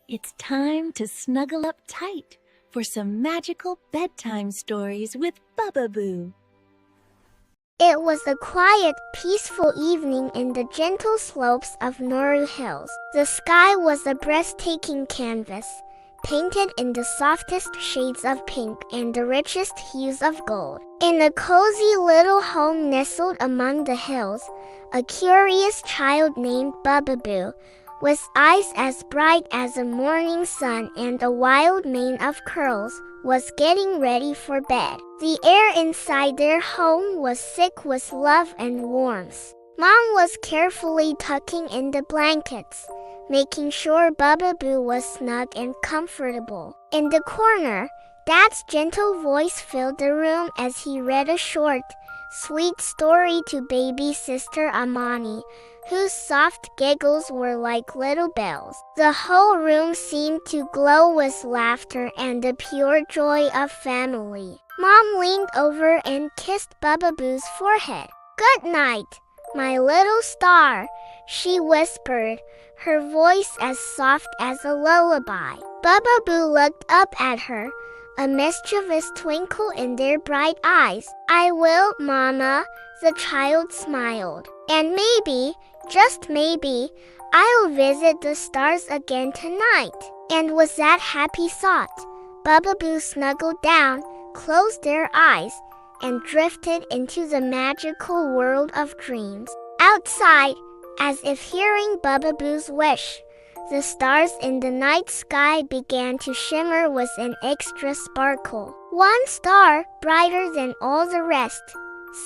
It's time to snuggle up tight for some magical bedtime stories with BubbaBoo. It was a quiet, peaceful evening in the gentle slopes of Noru Hills. The sky was a breathtaking canvas, painted in the softest shades of pink and the richest hues of gold. In a cozy little home nestled among the hills, a curious child named BubbaBoo, with eyes as bright as a morning sun and a wild mane of curls, was getting ready for bed. The air inside their home was thick with love and warmth. Mom was carefully tucking in the blankets, making sure BubbaBoo was snug and comfortable. In the corner, Dad's gentle voice filled the room as he read a short, sweet story to baby sister Amani, whose soft giggles were like little bells. The whole room seemed to glow with laughter and the pure joy of family. Mom leaned over and kissed BubbaBoo's forehead. "Good night, my little star," she whispered, her voice as soft as a lullaby. BubbaBoo looked up at her, a mischievous twinkle in their bright eyes. "I will, Mama," the child smiled. "And maybe, just maybe, I'll visit the stars again tonight." And with that happy thought, BubbaBoo snuggled down, closed their eyes, and drifted into the magical world of dreams. Outside, as if hearing BubbaBoo's wish, the stars in the night sky began to shimmer with an extra sparkle. One star, brighter than all the rest,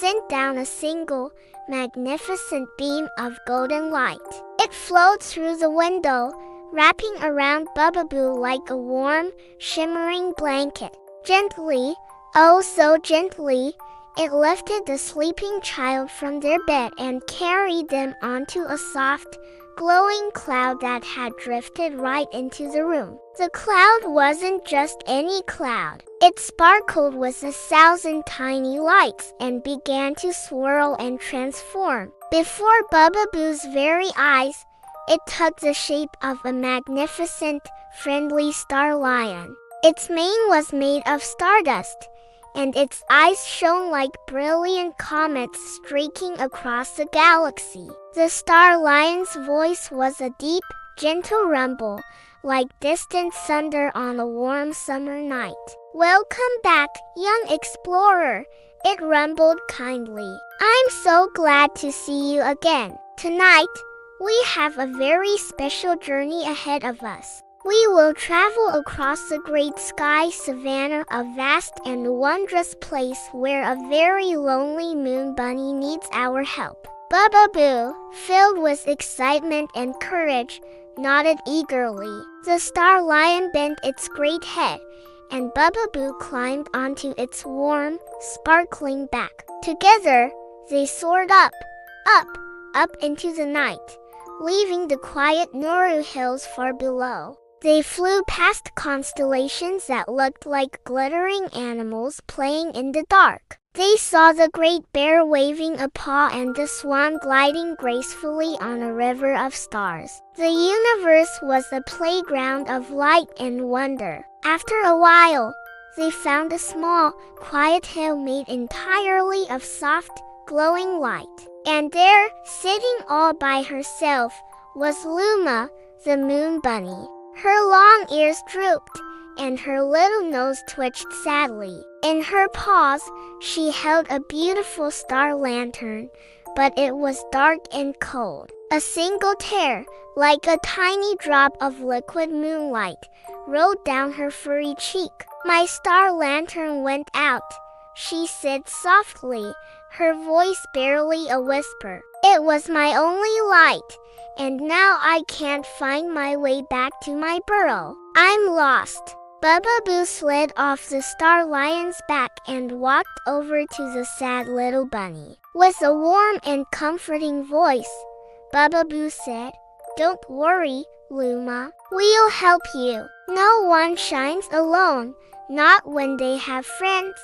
sent down a single, magnificent beam of golden light. It flowed through the window, wrapping around BubbaBoo like a warm, shimmering blanket. Gently, oh so gently, it lifted the sleeping child from their bed and carried them onto a soft, glowing cloud that had drifted right into the room. The cloud wasn't just any cloud. It sparkled with 1,000 tiny lights and began to swirl and transform. Before BubbaBoo's very eyes, it took the shape of a magnificent, friendly star lion. Its mane was made of stardust, and its eyes shone like brilliant comets streaking across the galaxy. The star lion's voice was a deep, gentle rumble, like distant thunder on a warm summer night. "Welcome back, young explorer," it rumbled kindly. "I'm so glad to see you again. Tonight, we have a very special journey ahead of us. We will travel across the great sky savanna, a vast and wondrous place where a very lonely moon bunny needs our help." BubbaBoo, filled with excitement and courage, nodded eagerly. The star lion bent its great head, and BubbaBoo climbed onto its warm, sparkling back. Together, they soared up, up into the night, leaving the quiet Noru Hills far below. They flew past constellations that looked like glittering animals playing in the dark. They saw the great bear waving a paw and the swan gliding gracefully on a river of stars. The universe was a playground of light and wonder. After a while, they found a small, quiet hill made entirely of soft, glowing light. And there, sitting all by herself, was Luma, the moon bunny. Her long ears drooped, and her little nose twitched sadly. In her paws, she held a beautiful star lantern, but it was dark and cold. A single tear, like a tiny drop of liquid moonlight, rolled down her furry cheek. "My star lantern went out," she said softly, her voice barely a whisper. "It was my only light, and now I can't find my way back to my burrow. I'm lost." BubbaBoo slid off the star lion's back and walked over to the sad little bunny. With a warm and comforting voice, BubbaBoo said, "Don't worry, Luma. We'll help you. No one shines alone, not when they have friends.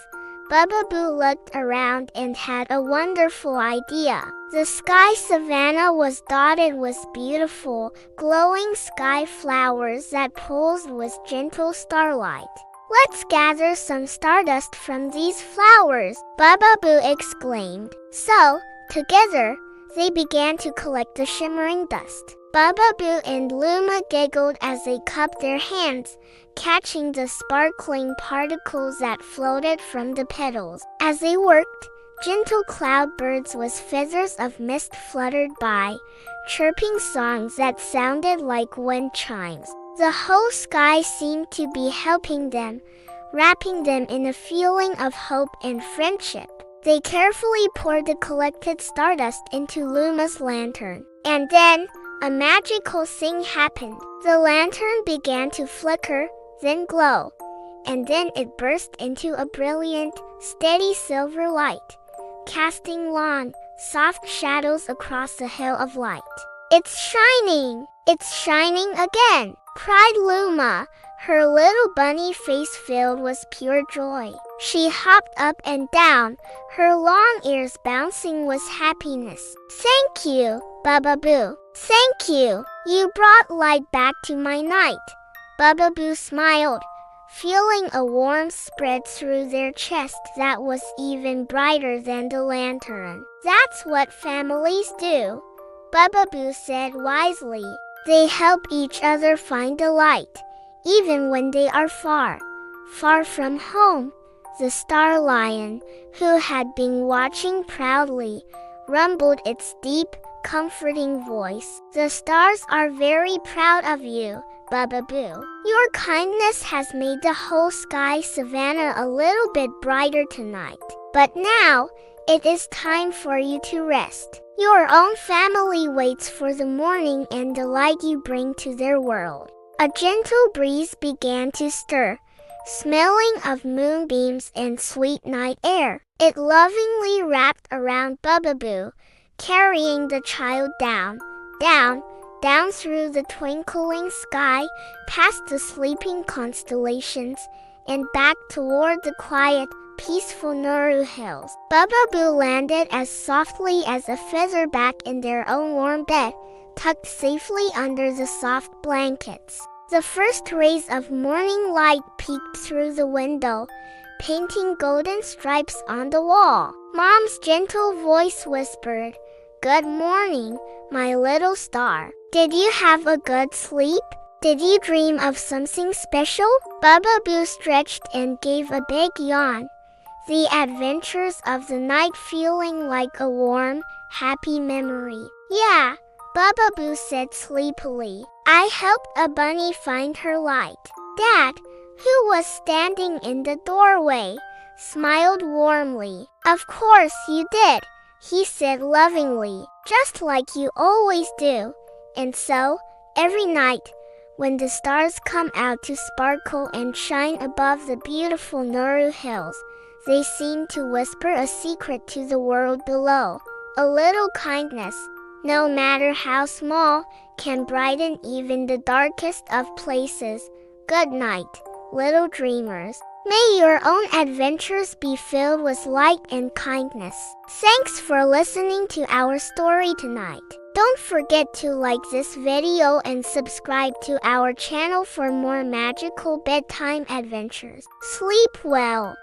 BubbaBoo looked around and had a wonderful idea. The sky savanna was dotted with beautiful, glowing sky flowers that pulsed with gentle starlight. "Let's gather some stardust from these flowers," BubbaBoo exclaimed. So, together, they began to collect the shimmering dust. BubbaBoo and Luma giggled as they cupped their hands, catching the sparkling particles that floated from the petals. As they worked, gentle cloudbirds with feathers of mist fluttered by, chirping songs that sounded like wind chimes. The whole sky seemed to be helping them, wrapping them in a feeling of hope and friendship. They carefully poured the collected stardust into Luma's lantern. And then, a magical thing happened. The lantern began to flicker, then glow, and then it burst into a brilliant, steady silver light, casting long, soft shadows across the hill of light. "It's shining! It's shining again!" cried Luma, her little bunny face filled with pure joy. She hopped up and down, her long ears bouncing with happiness. "Thank you, BubbaBoo. Thank you. You brought light back to my night." BubbaBoo smiled, feeling a warmth spread through their chest that was even brighter than the lantern. "That's what families do," BubbaBoo said wisely. "They help each other find the light, even when they are far, far from home." The star lion, who had been watching proudly, rumbled its deep, comforting voice. "The stars are very proud of you, BubbaBoo. Your kindness has made the whole sky savanna a little bit brighter tonight. But now, it is time for you to rest. Your own family waits for the morning and the light you bring to their world." A gentle breeze began to stir, smelling of moonbeams and sweet night air. It lovingly wrapped around BubbaBoo, carrying the child down, down through the twinkling sky, past the sleeping constellations, and back toward the quiet, peaceful Nauru Hills. BubbaBoo landed as softly as a feather back in their own warm bed, tucked safely under the soft blankets. The first rays of morning light peeked through the window, painting golden stripes on the wall. Mom's gentle voice whispered, "Good morning, my little star. Did you have a good sleep? Did you dream of something special?" BubbaBoo stretched and gave a big yawn, the adventures of the night feeling like a warm, happy memory. "Yeah," BubbaBoo said sleepily. "I helped a bunny find her light." Dad, who was standing in the doorway, smiled warmly. "Of course you did," he said lovingly, "just like you always do." And so, every night, when the stars come out to sparkle and shine above the beautiful Nauru Hills, they seem to whisper a secret to the world below. A little kindness, no matter how small, can brighten even the darkest of places. Good night, little dreamers. May your own adventures be filled with light and kindness. Thanks for listening to our story tonight. Don't forget to like this video and subscribe to our channel for more magical bedtime adventures. Sleep well.